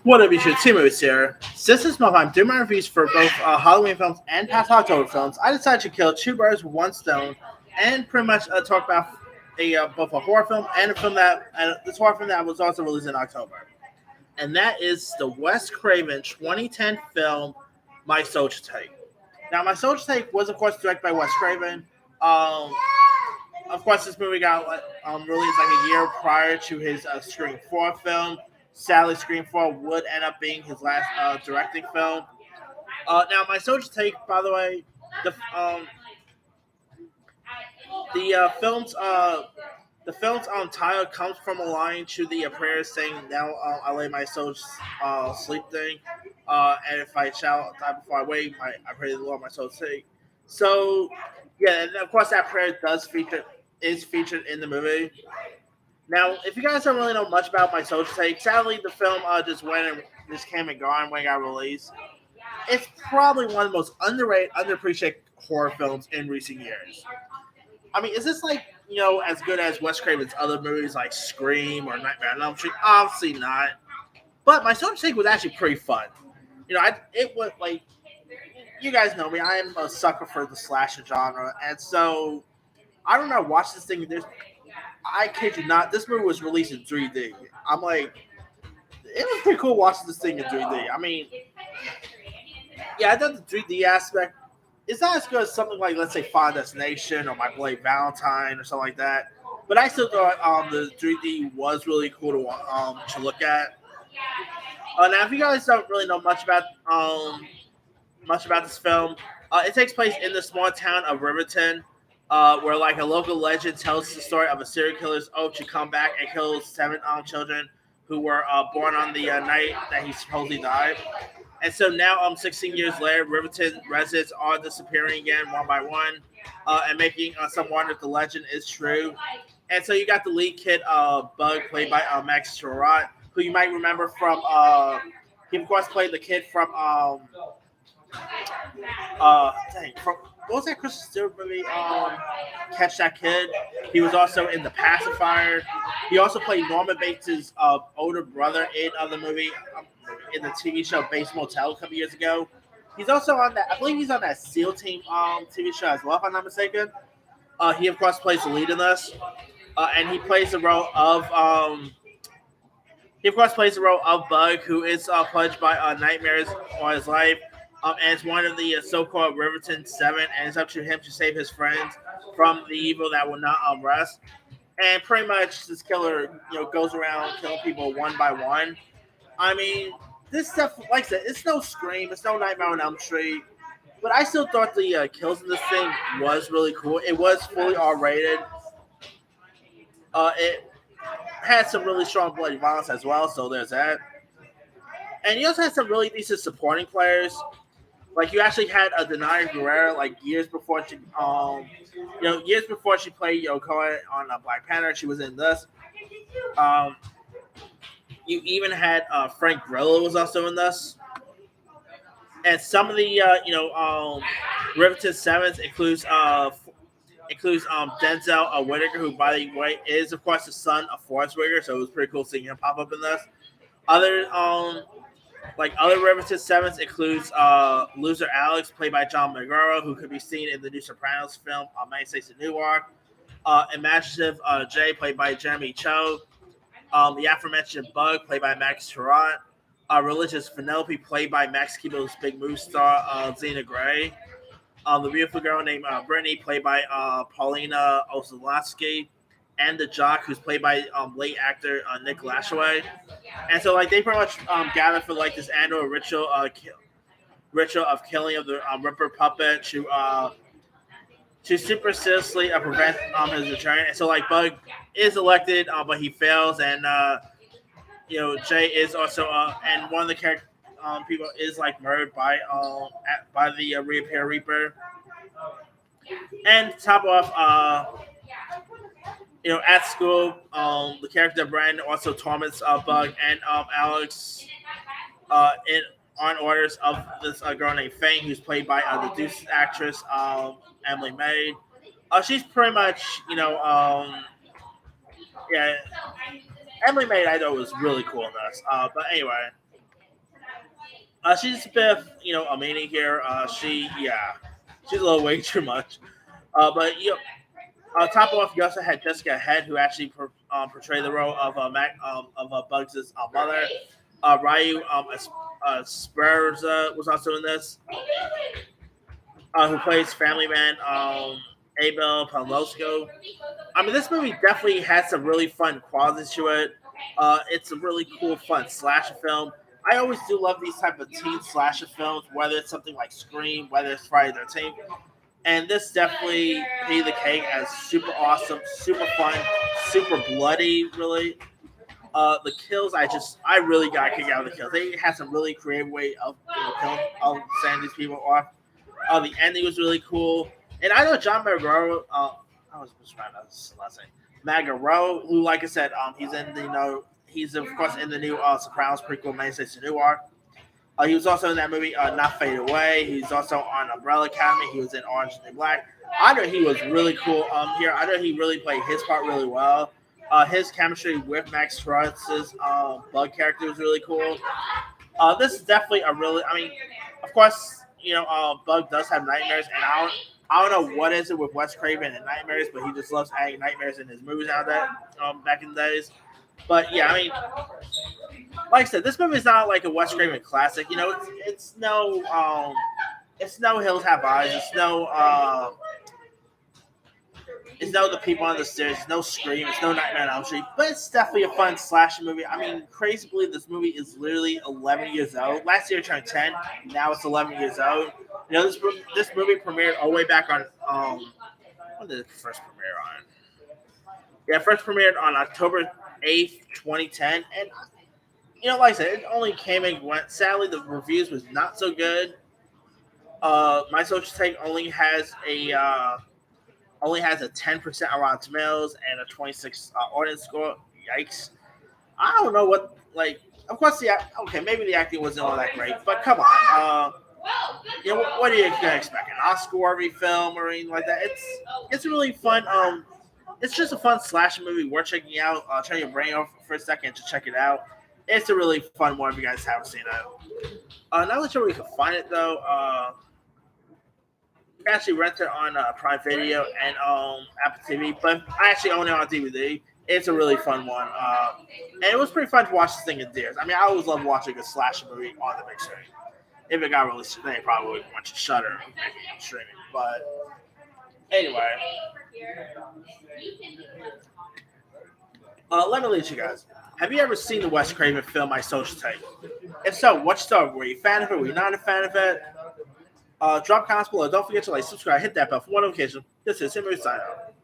What up, you should Two Movies here. Since this month I'm doing my reviews for both Halloween films and past October films, I decided to kill two birds with one stone and pretty much talk about both a horror film and a film that this horror film that was also released in October, and that is the Wes Craven 2010 film My Soldier Take. Now, My Soldier Take was of course directed by Wes Craven. Um, of course, this movie got released like a year prior to his Scream 4 film. Sadly, Scream 4 would end up being his last directing film. Now, My Soldier Take, by the way, the um, the the film's title comes from a line to the prayer saying, "Now I lay my soul sleep thing, and if I shall die before I wake, I pray the Lord my soul take." So, yeah, and of course that prayer does feature is featured in the movie. Now, if you guys don't really know much about My Soldier Take, sadly the film just went and just came and gone when it got released. It's probably one of the most underrated, underappreciated horror films in recent years. I mean, is this like as good as Wes Craven's other movies like Scream or Nightmare on Elm Street? Obviously not. But My Soldier Take was actually pretty fun. It was like you guys know me. I am a sucker for the slasher genre, and so I remember I watched this thing. I kid you not, this movie was released in 3D. I'm like, it was pretty cool watching this thing in 3D. I mean, yeah, I thought the 3D aspect is not as good as something like, let's say, Final Destination or My Blade Valentine or something like that. But I still thought the 3D was really cool to look at. Now, if you guys don't really know much about this film, it takes place in the small town of Riverton, where like a local legend tells the story of a serial killer's oath to come back and kill seven children who were born on the night that he supposedly died. And so now, 16 years later, Riverton residents are disappearing again one by one, and making some wonder if the legend is true. And so you got the lead kid, Bug, played by Max Sherrod, who you might remember from. He of course played the kid from from what was that Kristen Stewart movie? Catch That Kid. He was also in The Pacifier. He also played Norman Bates' older brother in the movie, in the TV show Bates Motel a couple years ago. He's also on that. I believe he's on that SEAL Team TV show as well, if I'm not mistaken. He of course plays the lead in this, and he plays the role of he of course plays the role of Bug, who is plagued by nightmares all his life, and is one of the so-called Riverton Seven, and it's up to him to save his friends from the evil that will not rest. And pretty much, this killer, goes around killing people one by one. I mean, this stuff, like I said, it's no Scream, it's no Nightmare on Elm Street, but I still thought the kills in this thing was really cool. It was fully R-rated. It had some really strong bloody violence as well, so there's that. And you also had some really decent supporting players. Like you actually had a Denai Guerrera like years before she played Yoko on Black Panther. She was in this. Um, you even had Frank Grillo was also in this, and some of the Riverton Sevens includes Denzel Whitaker, who by the way is of course the son of Forrest Whitaker, so it was pretty cool seeing him pop up in this. Other other Riverton Sevens includes Loser Alex, played by John Magaro, who could be seen in the new Sopranos film United States of Newark. Imaginative Jay, played by Jeremy Cho. The aforementioned Bug, played by Max Turant. Religious Penelope, played by Max Keeble's Big Move star Zena Gray. The beautiful girl named Brittany, played by Paulina Osolatsky. And the jock, who's played by late actor Nick Lashaway. And so, like, they pretty much gather for like this annual ritual of killing of the Ripper puppet to superstitiously prevent his return. And so, like, Bug is elected, but he fails, and Jay is also and one of the character people is like murdered by the Reappear Reaper. And to top off, at school, the character Brandon also torments Bug and Alex in on orders of this girl named Fang, who's played by the Deuce actress Emily May. She's pretty much, yeah, Emily May I thought was really cool in this. But anyway, She's a bit, a meanie here. She's a little way too much. But top off, you also had Jessica Head, who actually portrayed the role of Bugs' mother. Ryu Spurs was also in this, who plays Family Man Abel Palosco. I mean, this movie definitely has some really fun qualities to it. It's a really cool, fun slasher film. I always do love these type of teen slasher films, whether it's something like Scream, whether it's Friday the 13th, and this definitely paid the cake as super awesome, super fun, super bloody. Really, the kills I really got a kick out of the kills. They had some really creative way of sending these people off. The ending was really cool, and I know John Magaro. I was trying to last name Magaro, who, like I said, he's in the he's of course in the new Sopranos prequel, Main Stage Noir. He was also in that movie, Not Fade Away. He's also on Umbrella Academy. He was in Orange is the New Black. I know he was really cool here. I know he really played his part really well. His chemistry with Max Strutz's Bug character was really cool. This is definitely a really, I mean, of course, Bug does have nightmares, and I don't know what is it with Wes Craven and nightmares, but he just loves adding nightmares in his movies nowadays, back in the days. But yeah, I mean, like I said, this movie is not like a Wes Craven classic. It's no Hills Have Eyes. It's no The People on the Stairs. It's no Scream. It's no Nightmare on Elm Street. But it's definitely a fun slasher movie. I mean, crazy to believe this movie is literally 11 years old. Last year it turned 10. Now it's 11 years old. This movie premiered all the way back on when did it first premiere on? Yeah, first premiered on October 8th, 2010, and like I said, it only came and went. Sadly, the reviews was not so good. My Social Take only has a 10% on Rotten Tomatoes and a 26 audience score. Yikes! I don't know what Of course, maybe the acting wasn't all that great, but come on. What are you gonna expect? An Oscar-worthy film or anything like that? It's really fun. It's just a fun slasher movie worth checking out. Turn your brain off for a second to check it out. It's a really fun one if you guys haven't seen it. Not really sure where you can find it though. You can actually rent it on Prime Video and Apple TV, but I actually own it on DVD. It's a really fun one, and it was pretty fun to watch this thing in theaters. I mean, I always love watching a slasher movie on the big screen. If it got released today, probably would watch Shudder streaming. But anyway, let me lead you guys. Have you ever seen the Wes Craven film My Social Take? If so, what's your thought? Were you a fan of it? Were you not a fan of it? Drop comments below. Don't forget to subscribe, hit that bell for one notification. This is Simmer sign out.